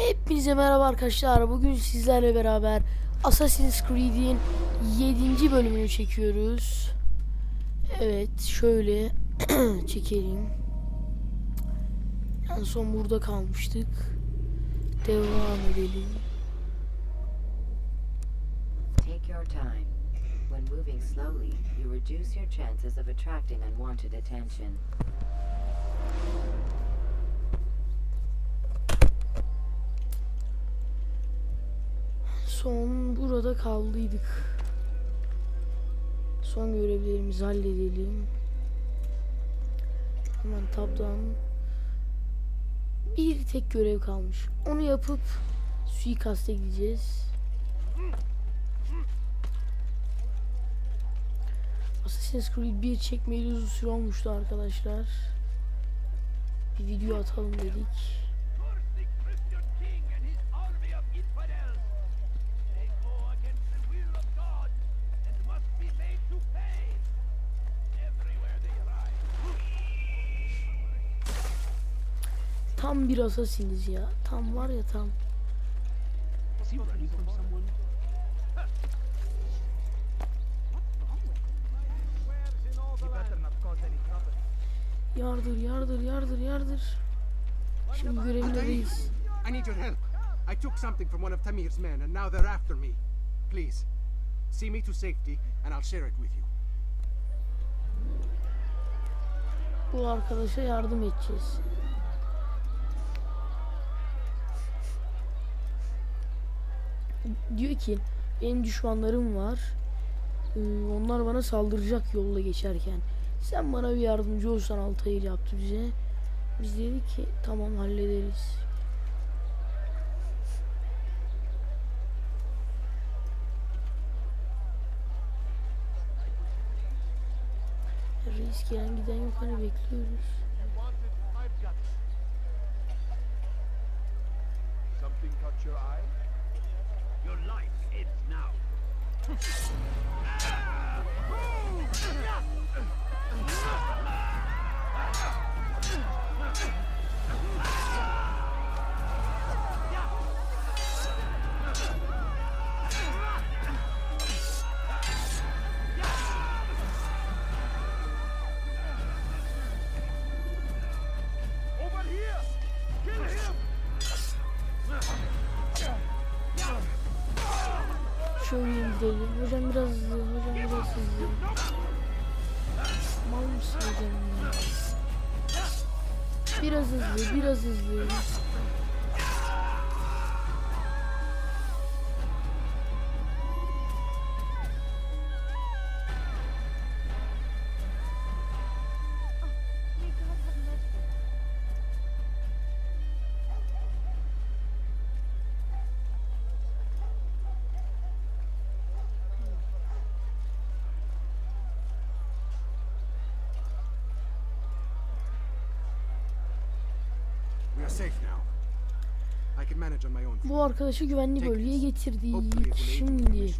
Hepinize merhaba arkadaşlar. Bugün sizlerle beraber Assassin's Creed'in 7. bölümünü çekiyoruz. Evet, şöyle çekelim. En son burada kalmıştık. Devam edelim. Take your time. When moving slowly, you reduce your chances of attracting unwanted attention. Son burada kaldıydık. Son görevlerimizi halledelim. Hemen tabdan bir tek görev kalmış. Onu yapıp suikaste gideceğiz. Assassin's Creed 1 çekmeyeli uzun süre olmuştu arkadaşlar. Bir video atalım dedik. Tam bir asasiniz ya. Tam var ya tam. Yardır. Şimdi görevlerdeyiz. I need your help. I took something from one of Tamir's men and now they're after me. Please, see me to safety and I'll share it with you. Bu arkadaşa yardım edeceğiz. Diyor ki benim düşmanlarım var. Onlar bana saldıracak yolda geçerken. Sen bana bir yardımcı olsan, Altayır yaptı bize. Biz dedik ki tamam, hallederiz. Reis gelen giden yok, hani bekliyoruz. Something caught your eye? Your life ends now. Over here! Kill him! Şöyle gidelim. Hocam biraz hızlı. Mal mısın hocam ya? Biraz hızlı. We are safe now. I can manage on my own. Bu arkadaşı güvenli bölgeye getirdik. Şimdi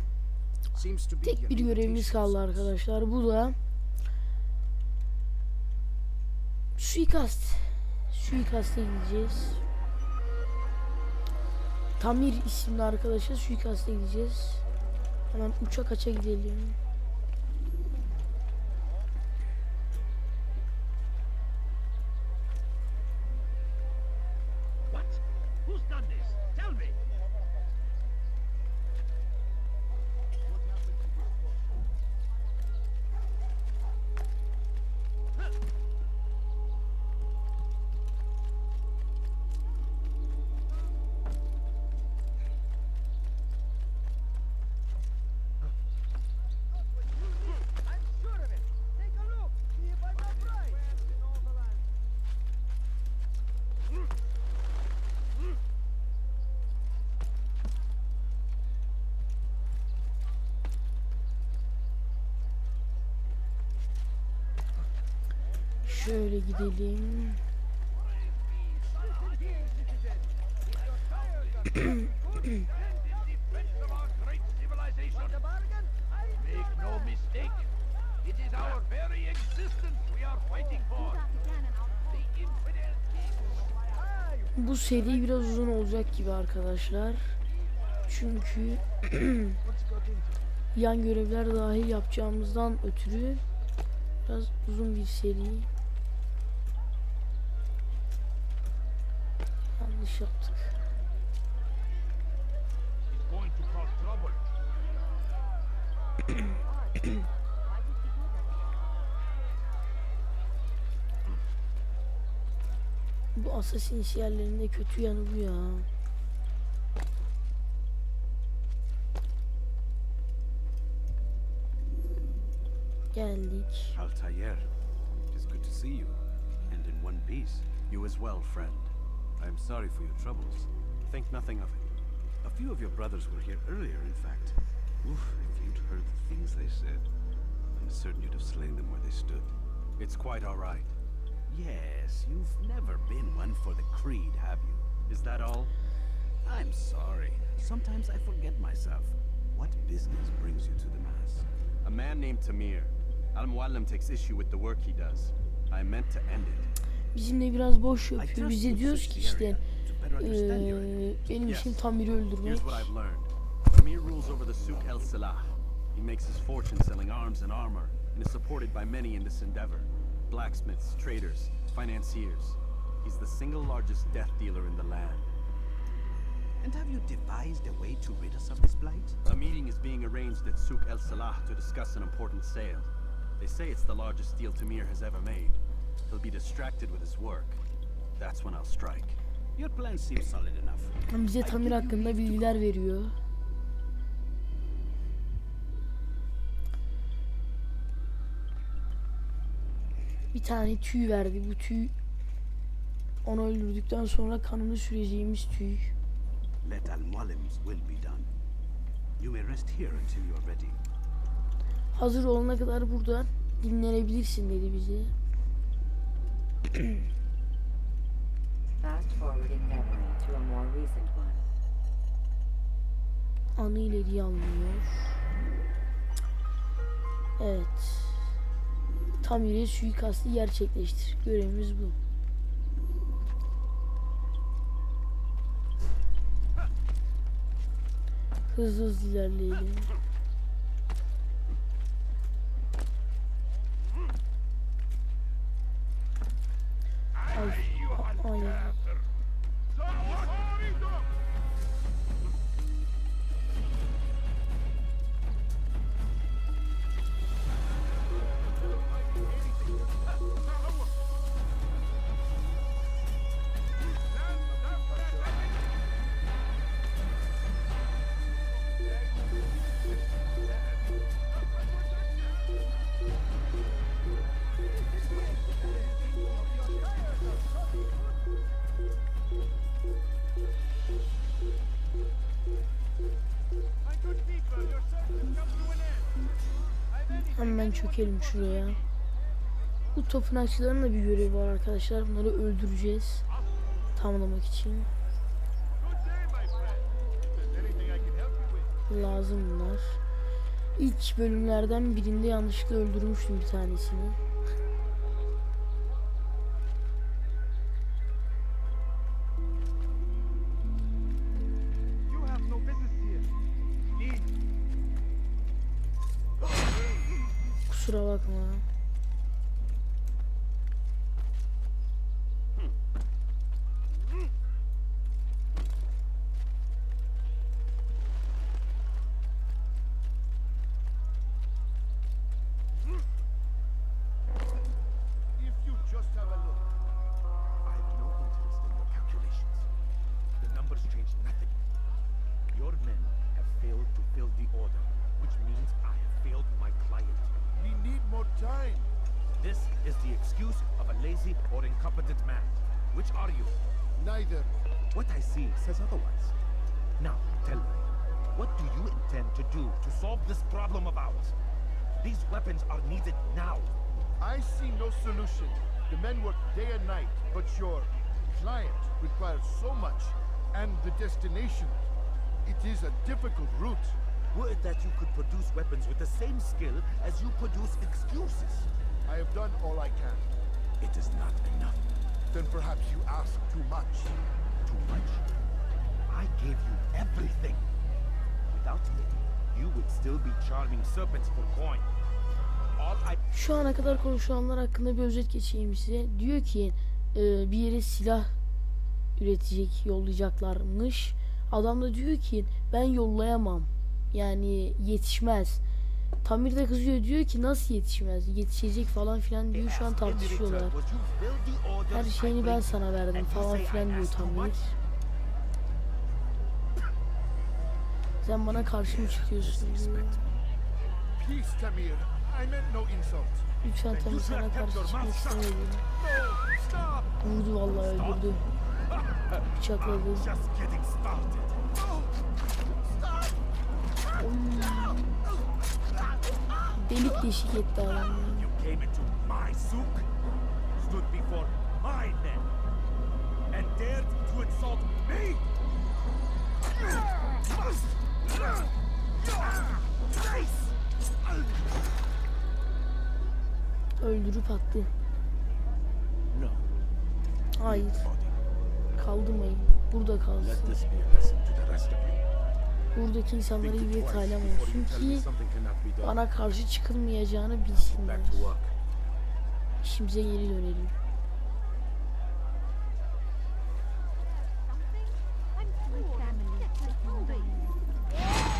Seems to be tek bir görevimiz kaldı arkadaşlar. Bu da suikaste gideceğiz. Tamir isimli arkadaşa suikaste gideceğiz. Hemen uçak aça gidelim. What? Who's done this? Tell me! I'm sure of it. Take a look. See if I'm not right. In all the land. Şöyle gidelim. Make no mistake, it is our very existence we are fighting for. The infidel king. Bu seri biraz uzun olacak gibi arkadaşlar. Çünkü yan görevler dahil yapacağımızdan ötürü biraz uzun bir seri. Yanlış yaptık. Bu Assassin yerlerinde kötü yanı bu ya. Geldik. Altair, it is good to see you, and in one piece. You as well, friend. I am sorry for your troubles. Think nothing of it. A few of your brothers were here earlier, in fact. Oof, if you'd heard the things they said, I'm certain you'd have slain them where they stood. It's quite all right. Yes, you've never been one for the creed, have you? Is that all? I'm sorry. Sometimes I forget myself. What business brings you to the mass? A man named Tamir. Al-Muallim takes issue with the work he does. I meant to end it. Bizimle biraz boş I yapıyor. trust Bize you diyoruz ki işte to better understand your benim Yes. işim Tamir'i öldürmek. Here's what I've learned. Tamir rules over the Souk El Salah. He makes his fortune selling arms and armor, and is supported by many in this endeavor. Blacksmiths, traders, financiers. He's the single largest death dealer in the land. And have you devised a way to rid us of this blight? A meeting is being arranged at Souk El Salah to discuss an important sale. They say it's the largest deal Tamir has ever made. He'll be distracted with his work. That's when I'll strike. Your plan seems solid enough. Bize Tamir hakkında bilgiler veriyor. Bir tane tüy verdi. Bu tüy onu öldürdükten sonra kanını süreceğimiz tüy. Let Al-Muallim's will be done. You may rest here until you're ready. Hazır olana kadar burada dinlenebilirsin dedi bize. Fast forwarding memory to a more recent one. Anı ileriye alınıyor. Evet. Tamir'e suikastı gerçekleştir. Görevimiz bu. Hızlı hızlı ilerleyelim. Ay. Hemen çökelim şuraya. Bu tapınakçıların da bir görevi var arkadaşlar. Bunları öldüreceğiz. Tamamlamak için. Lazım bunlar. İlk bölümlerden birinde yanlışlıkla öldürmüştüm bir tanesini. You have no business here. Leave. Kusura bakma. If you just have a look. I have no interest in your calculations. The numbers change nothing. Your men have failed to fill the order, which means I have failed my client. We need more time. This is the excuse of a lazy or incompetent man. Which are you? Neither. What I see says otherwise. Now, tell me, what do you intend to do to solve this problem of ours? These weapons are needed now. I see no solution. The men work day and night, but your client requires so much, and the destination. It is a difficult route. Would that you could produce weapons with the same skill as you produce excuses. I have done all I can. It is not enough. Then perhaps you ask too much. too much. I gave you everything. Without me, you would still be charming serpents for coin. All I Şu ana kadar konuşulanlar hakkında bir özet geçeyim size. Diyor ki bir yere silah üretecek, yollayacaklarmış. Adam da diyor ki ben yollayamam. Yani yetişmez. Tamir de kızıyor, diyor ki nasıl yetişmez? Yetişecek falan filan diyor. Şu an tartışıyorlar. Her şeyini ben sana verdim falan filan diyor Tamir. Sen bana karşı mı çıkıyorsun diyor. Please, Tamir. I meant no insult. Lütfen Tamir, sana karşı çıkmak istemedim. Vurdu vallahi, öldürdü. Bıçakladı. Delik deşik etti adamı. Öldürüp attı. Hayır. Kaldırmayın. Burada kalsın. Buradaki insanlara iyi bir talim olsun ki bana karşı çıkılmayacağını bilsinler. İşimize geri dönelim.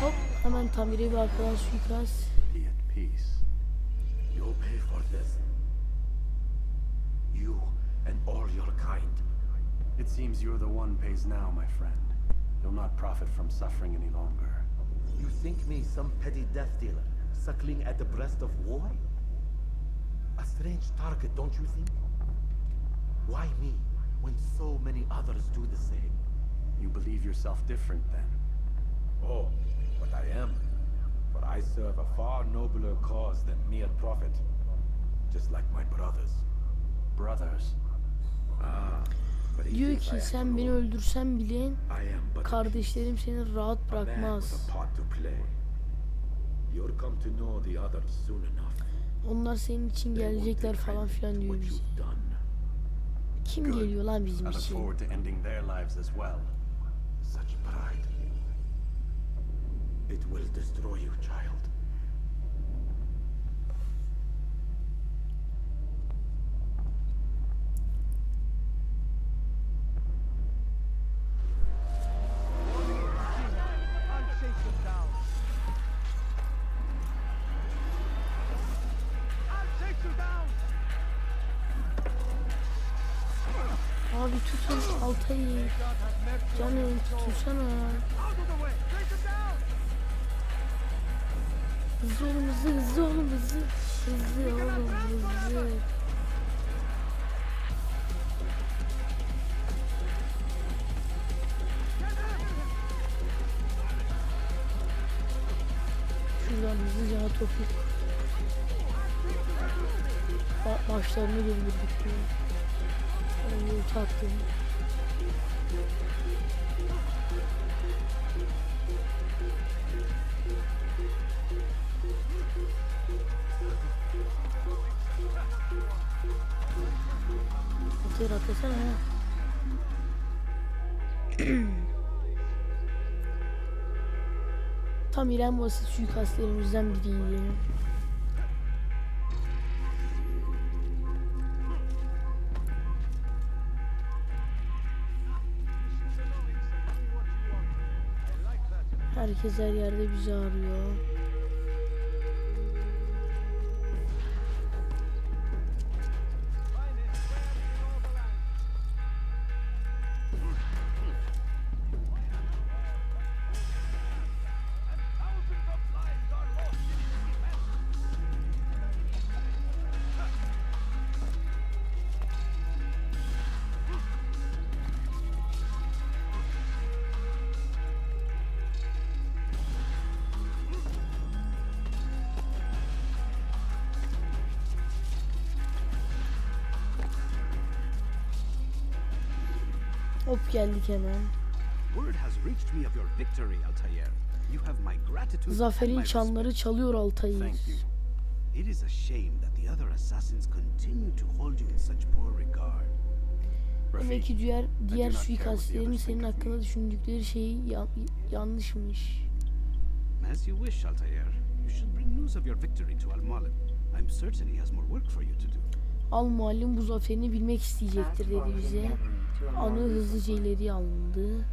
Hop, hemen Tamir'e bir arkadan suikast. Be at peace. You'll pay for this. You and all your kind. It seems you're the one pays now, my friend. You'll not profit from suffering any longer. You think me some petty death dealer, suckling at the breast of war? A strange target, don't you think? Why me, when so many others do the same? You believe yourself different then? Oh, but I am. For I serve a far nobler cause than mere profit. Just like my brothers. Brothers? But he Diyor thinks I ki am sen alone. beni öldürsen bile I am but a kardeşlerim seni rahat man with bırakmaz. a part to play. You'll come to know the others soon enough. Onlar senin için They won't gelecekler take falan credit filan diyor what bize. you've done. Kim Good. geliyor lan I bizim look için? forward to ending their lives as well. Such pride. It will destroy you, child. Abi tutun Altay'ı. Canım tutunsana. Hızlı olun, hızlı olun, hızlı. Hızlı olun, hızlı. Şuradan hızlıca topuk. Başlarını döndürdük diyor. Yol tattım. Otur atlasana ha. Tam İrem basit suikastlerimizden biriydi. Herkes her yerde bizi arıyor. Hop geldik hemen. Word has reached me of your victory, Altair. You have my gratitude and Zaferin my çanları respect. çalıyor Altay'ı. Thank you. It is a shame that the other assassins continue to hold you in such poor regard. Demek ki Rafik, diğer I do not care what the suikastçilerin others senin think of hakkında me. düşündükleri şey yanlışmış. As you wish, Altair. You should bring news of your victory to Al-Mualim. I'm certain he has more work for you to do. Al muallim bu zaferini bilmek isteyecektir dedi bize. Anı hızlıca ileri alındı.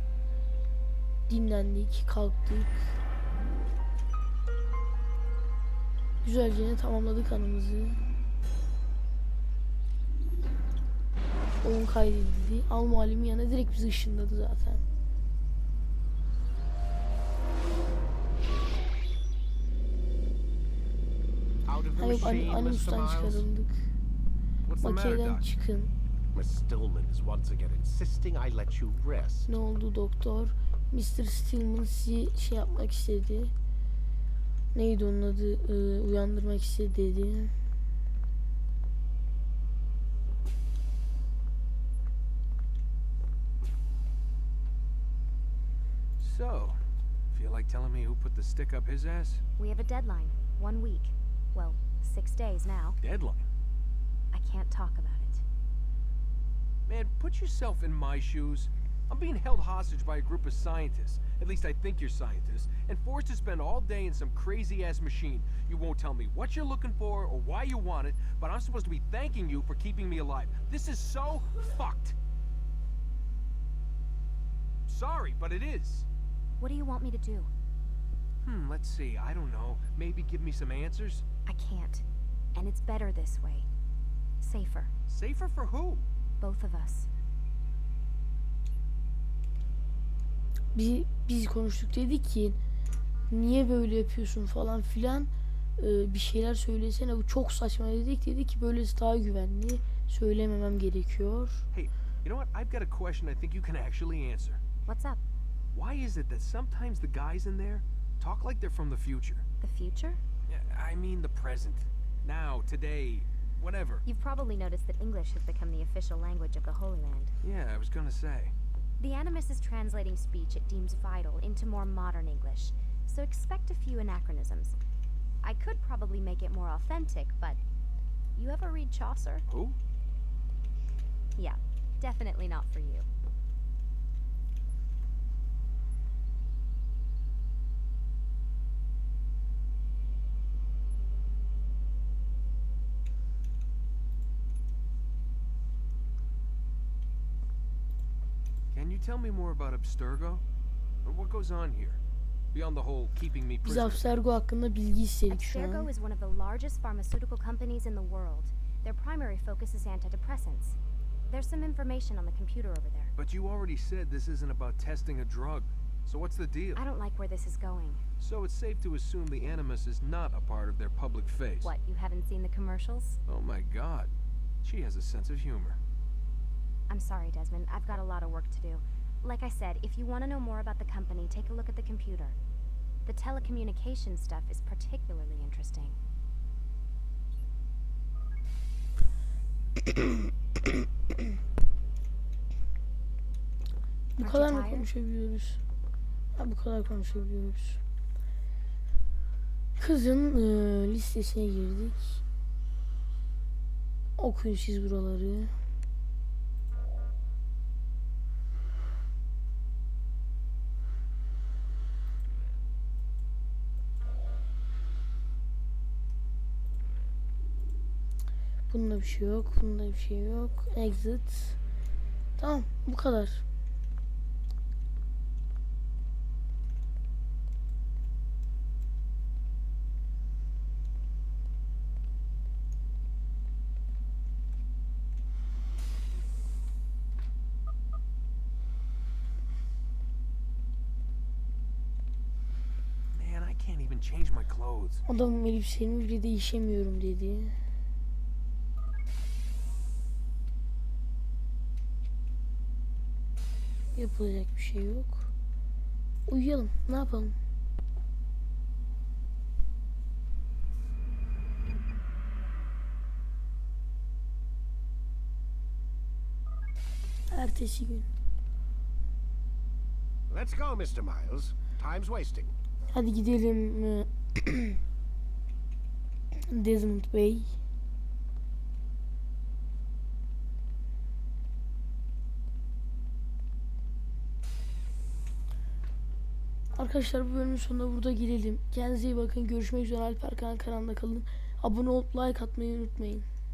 Dinlendik, kalktık. Güzelce tamamladık anımızı. Oyun kaydedildi. Al muallimin yanına direkt bizi ışınladı zaten. Out of the Hayır, machine, Mr. animus'tan Miles. çıkarıldık. What's the matter, Makineden Doc? çıkın. Miss Stillman is once again insisting I let you rest. Ne oldu doktor? Mr. Stillman sizi şey yapmak istedi. Neydi onun adı? Uyandırmak istedi dedi. So, feel like telling me who put the stick up his ass? We have a deadline. 1 week. Well, 6 days now. Deadline? I can't talk about it. Man, put yourself in my shoes. I'm being held hostage by a group of scientists. At least I think you're scientists. And forced to spend all day in some crazy-ass machine. You won't tell me what you're looking for or why you want it, but I'm supposed to be thanking you for keeping me alive. This is so fucked. Sorry, but it is. What do you want me to do? Let's see. I don't know. Maybe give me some answers? I can't. And it's better this way. Safer. Safer for who? Both of us. Biz konuştuk, dedik ki niye böyle yapıyorsun falan filan, bir şeyler söylesene, bu çok saçma dedik. Dedi ki böylesi daha güvenli, söylememem gerekiyor. Hey, you know what? I've got a question I think you can actually answer. What's up? Why is it that sometimes the guys in there talk like they're from the future? The future? I mean the present. Now, today, whatever. You've probably noticed that English has become the official language of the Holy Land. Yeah, I was gonna say. The Animus is translating speech it deems vital into more modern English, so expect a few anachronisms. I could probably make it more authentic, but you ever read Chaucer? Who? Yeah, definitely not for you. Can you tell me more about Abstergo? What goes on here? Beyond the whole keeping me Biz prisoner. Abstergo hakkında bilgi istedik şu Abstergo an. is one of the largest pharmaceutical companies in the world. Their primary focus is antidepressants. There's some information on the computer over there. But you already said this isn't about testing a drug. So what's the deal? I don't like where this is going. So it's safe to assume the Animus is not a part of their public face. What, you haven't seen the commercials? Oh my god. She has a sense of humor. I'm sorry, Desmond. I've got a lot of work to do. Like I said, if you want to know more about the company, take a look at the computer. The telecommunication stuff is particularly interesting. Bu Aren't kadar you mı tired? konuşabiliyoruz? Ha, bu kadar konuşabiliyoruz. Kızın listesine girdik. Okuyun siz buraları. Bunda bir şey yok. Bunda bir şey yok. Exit. Tamam. Bu kadar. Man, I can't even change my clothes. Adamım elbisemi bile değişemiyorum dedi. Yapılacak bir şey yok. Uyuyalım. Ne yapalım? Ertesi gün. Let's go, Mr. Miles. Time's wasting. Hadi gidelim. Desmond Bey. Arkadaşlar bu bölümün sonuna burada gidelim. Kendinize iyi bakın. Görüşmek üzere. Alper kanalında kalın. Abone olup like atmayı unutmayın.